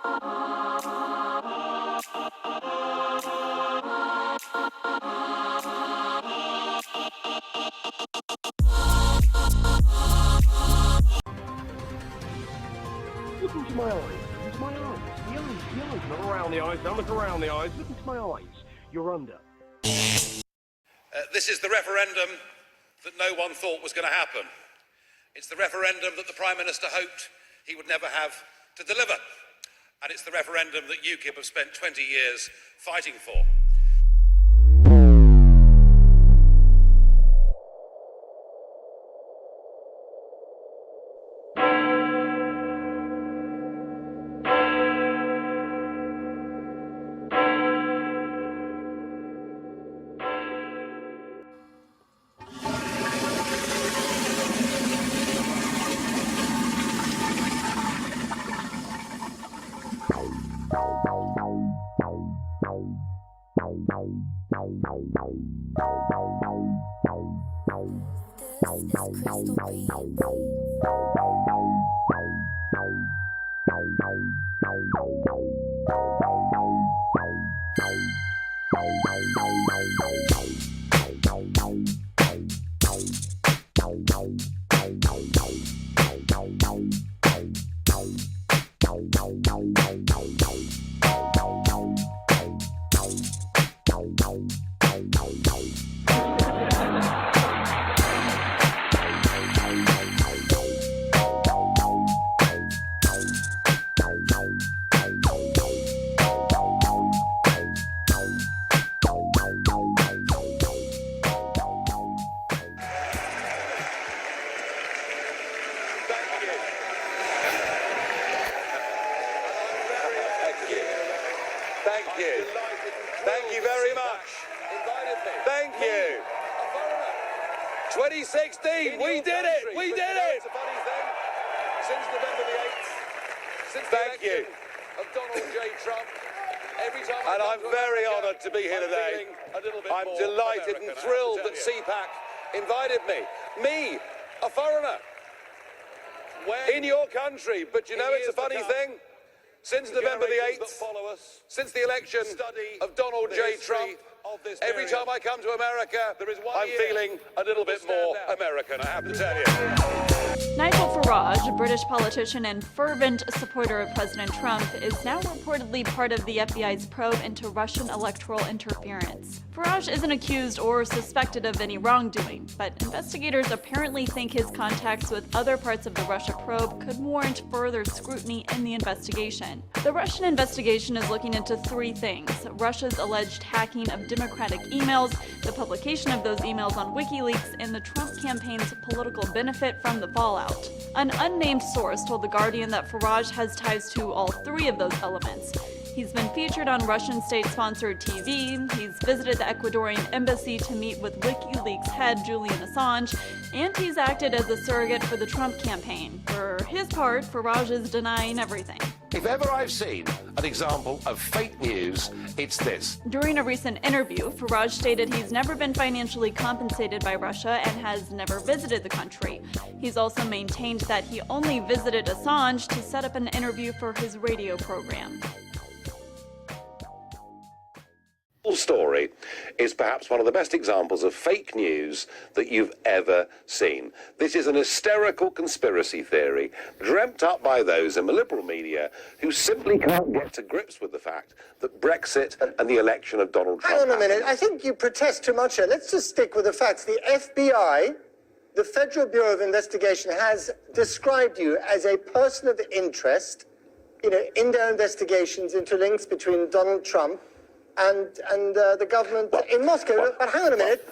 Look into my eyes. Into my eyes. The eyes. The eyes. Not around the eyes. Don't look around the eyes. Look into my eyes. You're under. This is the referendum that no one thought was going to happen. It's the referendum that the Prime Minister hoped he would never have to deliver. And it's the referendum that UKIP have spent 20 years fighting for. Thank you very much. Thank you. 2016, we did it. We did it. Since November the 8th, since the election of Donald J. Trump, every time And I'm very honoured to be here today. I'm delighted and thrilled that CPAC invited me. Me, a foreigner, in your country. But you know, it's a funny thing. Since November the 8th, since the election of Donald J. Trump, every time I come to America, I'm feeling a little bit more American, I have to tell you. Nigel Farage, a British politician and fervent supporter of President Trump, is now reportedly part of the FBI's probe into Russian electoral interference. Farage isn't accused or suspected of any wrongdoing, but investigators apparently think his contacts with other parts of the Russia probe could warrant further scrutiny in the investigation. The Russian investigation is looking into three things: Russia's alleged hacking of Democratic emails, the publication of those emails on WikiLeaks, and the Trump campaign's political benefit from the fallout. An unnamed source told The Guardian that Farage has ties to all three of those elements. He's been featured on Russian state-sponsored TV, he's visited the Ecuadorian embassy to meet with WikiLeaks head Julian Assange, and he's acted as a surrogate for the Trump campaign. For his part, Farage is denying everything. If ever I've seen an example of fake news, it's this. During a recent interview, Farage stated he's never been financially compensated by Russia and has never visited the country. He's also maintained that he only visited Assange to set up an interview for his radio program. Full story is perhaps one of the best examples of fake news that you've ever seen. This is an hysterical conspiracy theory dreamt up by those in the liberal media who simply can't get to grips with the fact that Brexit and the election of Donald Trump Hang on a minute. I think you protest too much here. Let's just stick with the facts. The FBI, the Federal Bureau of Investigation, has described you as a person of interest, in their investigations into links between Donald Trump and the government in Moscow. But hang on a minute.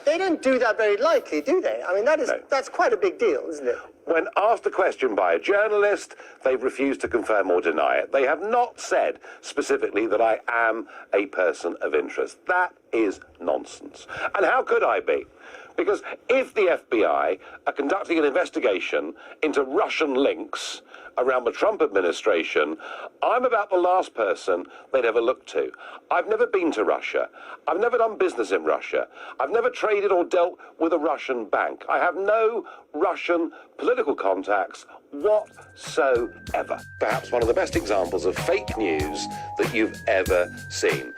They don't do that very lightly, do they? I mean, that's quite a big deal, isn't it? When asked a question by a journalist, they've refused to confirm or deny it. They have not said specifically that I am a person of interest. That is nonsense. And how could I be? Because if the FBI are conducting an investigation into Russian links around the Trump administration, I'm about the last person they'd ever look to. I've never been to Russia. I've never done business in Russia. I've never traded or dealt with a Russian bank. I have no Russian political contacts whatsoever. Perhaps one of the best examples of fake news that you've ever seen.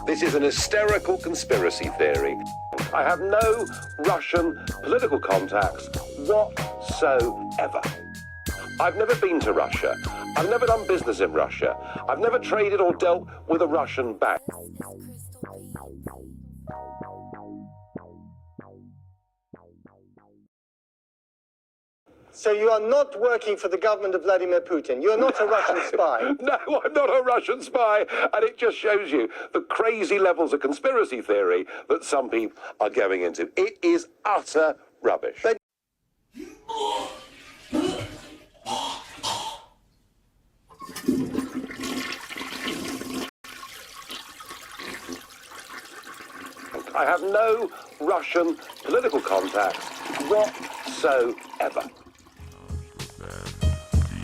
This is an hysterical conspiracy theory. I have no Russian political contacts whatsoever. I've never been to Russia. I've never done business in Russia. I've never traded or dealt with a Russian bank. So you are not working for the government of Vladimir Putin. You are not a Russian spy. No, I'm not a Russian spy. And it just shows you the crazy levels of conspiracy theory that some people are going into. It is utter rubbish. But I have no Russian political contacts whatsoever.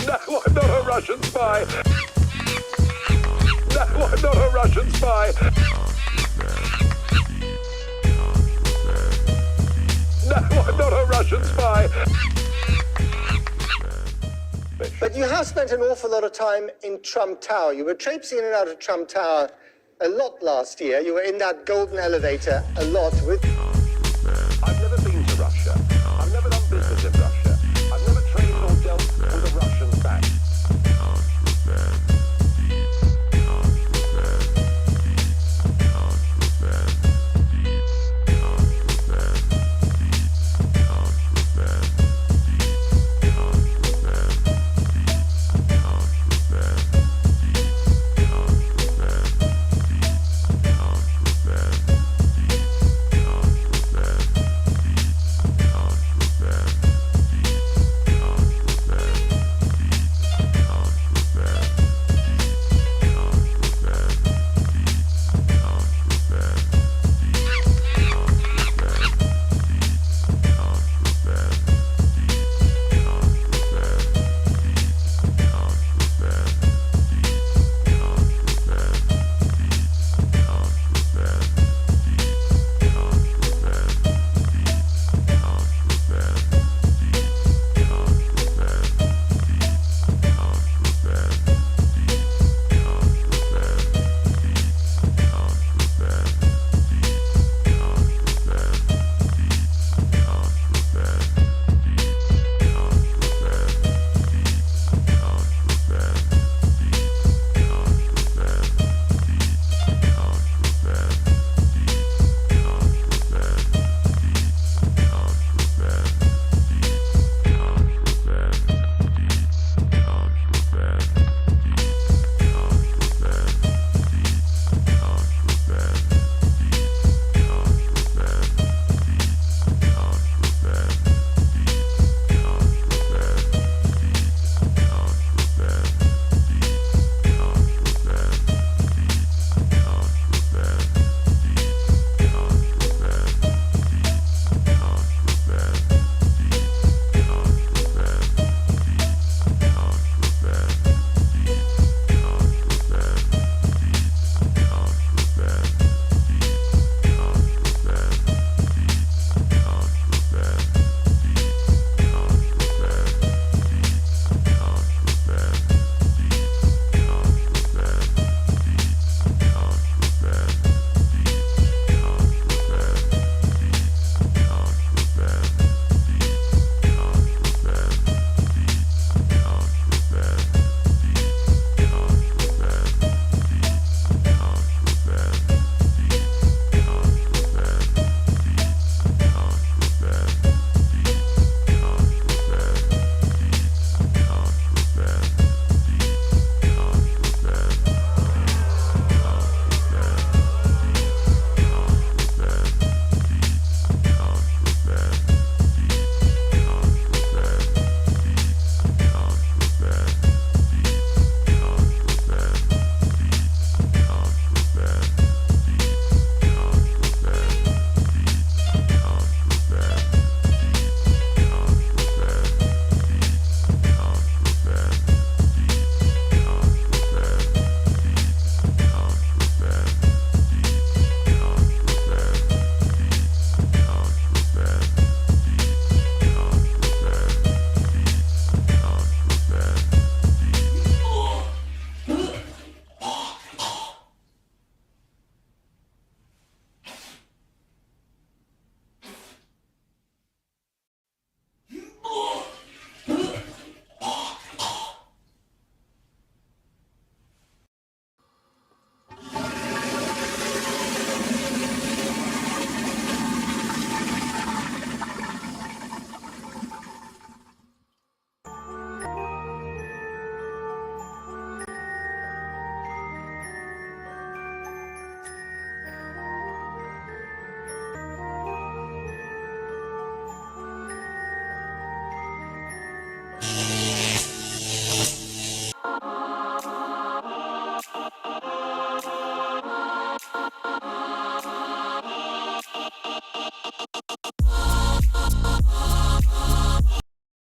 No, I'm not a Russian spy. No, I'm not a Russian spy. No, I'm not a Russian spy. But you have spent an awful lot of time in Trump Tower. You were traipsing in and out of Trump Tower a lot last year. You were in that golden elevator a lot with...